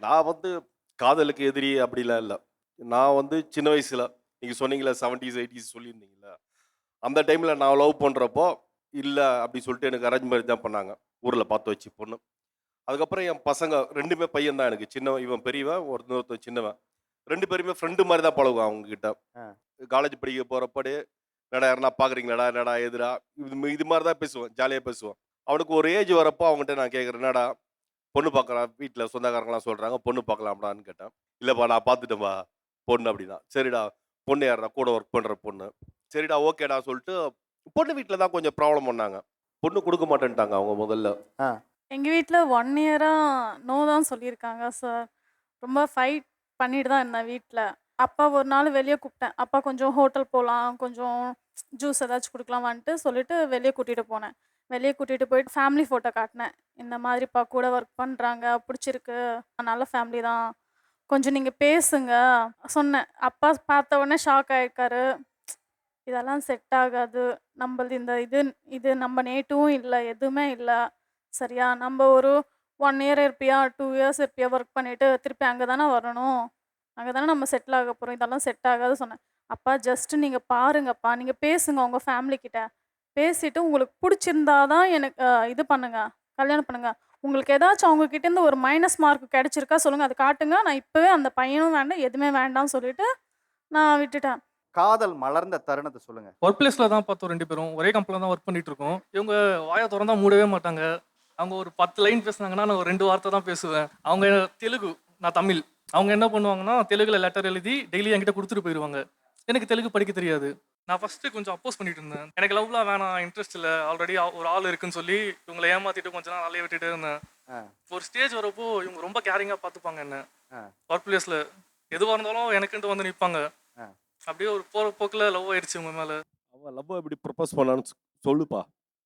நான் வந்து காதலுக்கு எதிரி அப்படிலாம் இல்ல. நான் வந்து சின்ன வயசுல நீங்க சொன்னீங்கல்ல 70ஸ், 80ஸ் சொல்லியிருந்தீங்கல்ல. அந்த டைம்ல நான் லவ் பண்றப்போ, இல்ல அப்படி சொல்லிட்டு எனக்கு அரேஞ்ச் மேரேஜ் தான் பண்ணாங்க. ஊர்ல பார்த்து வச்சு பொண்ணு. அதுக்கப்புறம் என் பசங்க 2மே பையன் தான் எனக்கு. சின்னவன் இவன் பெரியவன், இன்னொருத்தன் சின்னவன். 2 பேருமே ஃப்ரெண்டு மாரி தான் பழகுவேன் அவங்க கிட்ட. ஆ. காலேஜ் படிக்க போறப்பயே, "என்னடா யாருனா பார்க்குறீங்களாடா? என்னடா? ஏதுடா?" இது மாரி தான் பேசுவேன். ஜாலியா பேசுவோம். அவனுக்கு ஒரு ஏஜ் வரப்போ அவன்கிட்ட நான் கேட்கிறேன், "என்னடா பொண்ணு பார்க்கலாம் வீட்ல சொந்தக்காரங்கலாம் சொல்றாங்க, பொண்ணு பார்க்கலாமாடான்னு கேட்டேன். "இல்லப்பா நான் பார்த்துட்டேன்ப்பா பொண்ணு" அப்படின்னா. "சரிடா, பொண்ணு யாருடா? கூட ஒர்க் பண்ற பொண்ணு." சரிடா, ஓகேடா சொல்லிட்டு பொண்ணு வீட்ல தான் கொஞ்சம் ப்ராப்ளம் பண்ணாங்க. பொண்ணு குடுக்க மாட்டேன்ட்டாங்க அவங்க முதல்ல. ஆ. எங்க வீட்ல 1 இயரா நோ தான் சொல்லியிருக்காங்க சார். ரொம்ப ஃபைட் பண்ணிட்டு தான் இருந்தேன் வீட்ல. அப்பா ஒரு நாள் வெளிய கூப்பிட்டேன். அப்பா கொஞ்சம் ஹோட்டல் போலாம், கொஞ்சம் ஜூஸ் ஏதாச்சும் குடுக்கலாம் வான்ட்டு சொல்லிட்டு வெளிய கூட்டிட்டு போனேன். வெளிய கூட்டிட்டு போயிட்டு ஃபேமிலி ஃபோட்டோ காட்டுனேன். இந்த மாதிரிப்பா கூட ஒர்க் பண்றாங்க, புடிச்சிருக்கு. நல்ல ஃபேமிலி தான். கொஞ்சம் நீங்க பேசுங்க சொன்னேன். அப்பா பார்த்த உடனே ஷாக் ஆயிருக்காரு. இதெல்லாம் செட் ஆகாது. நம்பளது இந்த இது இது நம்ம நேட்டிவும் இல்ல, எதுவுமே இல்ல. சரியா? நம்ப ஒரு 1 இயர் இருப்பியா, 2 இயர்ஸ் இருப்பியா ஒர்க் பண்ணிட்டு, திருப்பி அங்க தான வரணும். அங்க தான நம்ம செட்டில் ஆக போறோம். இதெல்லாம் செட் ஆகாது சொன்னேன். அப்பா ஜஸ்ட் நீங்க பாருங்கப்பா. நீங்க பேசுங்க உங்க ஃபேமிலி கிட்ட. பேசிட்டு உங்களுக்கு புடிச்சிருந்தா தான் எனக்கு இது பண்ணுங்க. கல்யாணம் பண்ணுங்க. உங்களுக்கு ஏதாச்சும் அவங்க கிட்டேருந்து ஒரு மைனஸ் மார்க் கிடைச்சிருக்கா சொல்லுங்க. அத காட்டுங்க. நான் இப்பவே அந்த பையனும் வேண்டாம், எதுவுமே வேண்டாம்னு சொல்லிட்டு நான் விட்டுட்டேன். காதல் மலர்ந்த தருணத்த சொல்லுங்க. ஒர்க் பிளேஸ்ல தான் பார்த்தோம் 2 பேரும். ஒரே கம்பெனில தான் ஒர்க் பண்ணிட்டு இருக்கோம். இவங்க வாய தொறந்தா மூடவே மாட்டாங்க. அவங்க ஒரு 10 லைன் பேசுனாங்கன்னா, நான் ஒரு 2 வார்த்தை தான் பேசுவேன். அவங்க தெலுங்கு, நான் தமிழ். அவங்க என்ன பண்ணுவாங்கன்னா, தெலுங்குல லெட்டர் எழுதி டெய்லி என்கிட்ட குடுத்துட்டு போயிருவாங்க. எனக்கு தெலுங்கு படிக்க தெரியாது. நான் ஃபர்ஸ்ட்டு கொஞ்சம் அப்போஸ் பண்ணிட்டு இருந்தேன். எனக்கு லவ்லாம் வேணாம், இன்ட்ரெஸ்ட் இல்ல. ஆல்ரெடி ஒரு ஆள் இருக்குன்னு சொல்லி இவங்கள ஏமாத்திட்டு கொஞ்ச நாள் அலைய விட்டுட்டே இருந்தேன். ஆ. ஒரு ஸ்டேஜ் வரப்போ இவங்க ரொம்ப கேரிங்கா பார்த்துப்பாங்க என்ன. ஆ. ஒர்க் பிளேஸ்ல எதுவா இருந்தாலும் எனக்குன்ட்டு வந்து நிப்பாங்க. ஆ. அப்படியே ஒரு போற போக்குல லவ் ஆயிடுச்சு உங்க மேல. அவன் லவ்வ எப்படி ப்ரொபோஸ் பண்ணான்னு சொல்லுப்பா.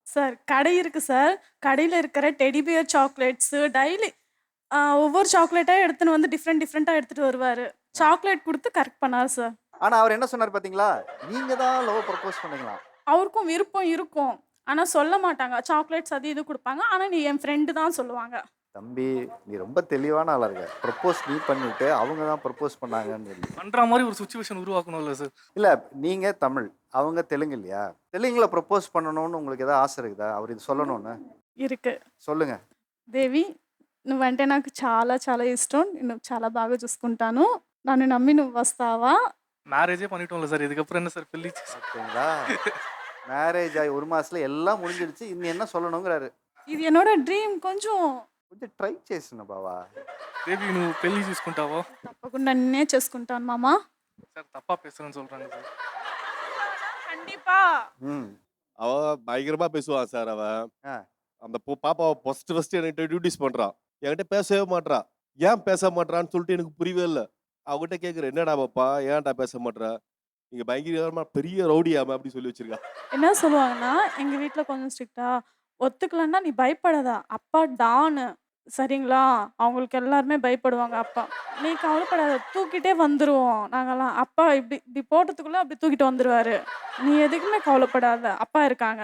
சார் கடை இருக்கு சார். கடையில இருக்கிற டெடி பியர் சாக்லேட்ஸு டெய்லி ஒவ்வொரு சாக்லேட்டா எடுத்துன்னு வந்து டிஃப்ரெண்ட் டிஃப்ரெண்ட்டா எடுத்துட்டு வருவாரு. சாக்லேட் குடுத்து கரெக்ட் பண்ணாரு சார். ஆனா அவர் என்ன சொன்னாரு பார்த்தீங்களா? நீங்க தான் லவ் ப்ரப்போஸ் பண்ணீங்களாம். அவருக்கும் விருப்பம் இருக்கும். ஆனா சொல்ல மாட்டாங்க. சாக்லேட்ஸ் அது இது குடுப்பாங்க. ஆனா நீ என் ஃப்ரெண்டு தான் சொல்லுவாங்க. தம்பி, நீ ரொம்ப தெளிவான ஆளா இருக்க. ப்ரப்போஸ் நீ பண்ணிட்டு, அவங்க தான் ப்ரப்போஸ் பண்ணாங்கன்னு சொல்லி. பண்ற மாரி ஒரு சிச்சுவேஷன் உருவாக்கணும்ல சார். இல்ல, நீங்க தமிழ், அவங்க தெலுங்கு இல்லையா? தெலுங்குல ப்ரப்போஸ் பண்ணணும்னு உங்களுக்கு ஏதாவது ஆசை இருக்குதா? அவர் இது சொல்லணும்னு? ఇరుకు. சொல்லுங்க. దేవి నువ్వంటే నాకు చాలా చాలా ఇష్టం. నిన్ను చాలా బాగా చూసుకుంటాను. నన్ను నమ్మి నువ్వు వస్తావా? மேரேஜே பண்ணிட்டோம்ல சார். இதுக்கப்புறம் என்ன சார் பெல்லி பார்த்தீங்களா? மேரேஜ் ஆகி 1 மாசத்துல எல்லாம் முடிஞ்சிடுச்சு. இன்னும் என்ன சொல்லணுங்கிறாரு. ఇది என்னோட డ్రీమ్ కొంచెం కొంచెం ట్రై చేసిన బావా. பேபி నువ్వు పెళ్లి చూసుకుంటావా? తప్పకుండా నిన్నే చేసుకుంటాను మామ. சார் தப்பா பேசுறேன்னு சொல்றாங்க சார். கண்டிப்பா. ம். அவ பயங்கரமா பேசுவான் சார் அவன். ஆ. அந்த பாப்பாவ ஃபர்ஸ்ட் என்கிட்ட இன்ட்ரோடியூஸ் பண்றான். என்கிட்ட பேசவே மாட்றா. ஏன் பேச மாட்றான்னு சொல்லிட்டு எனக்கு புரியவே இல்ல. அவகிட்ட கேட்கிறேன், "என்னடா பாப்பா, ஏன்டா பேச மாட்ற?" "நீங்க பயங்கரமா பெரிய ரவுடியாம" அப்படி சொல்லி வச்சிருக்கா. என்ன சொல்லுவாங்கன்னா, எங்க வீட்ல கொஞ்சம் ஸ்ட்ரிக்ட்டா, ஒத்துக்கலன்னா நீ பயப்படாத. அப்பா டானு. சரிங்களா? அவங்களுக்கு எல்லாருமே பயப்படுவாங்க அப்பா. நீ கவலைப்படாத. தூக்கிட்டே வந்துருவோம் நாங்கலாம். அப்பா இப்படி இப்படி போட்டதுக்குள்ள அப்படி தூக்கிட்டு வந்துருவாரு. நீ எதுக்குமே கவலைப்படாத. அப்பா இருக்காங்க.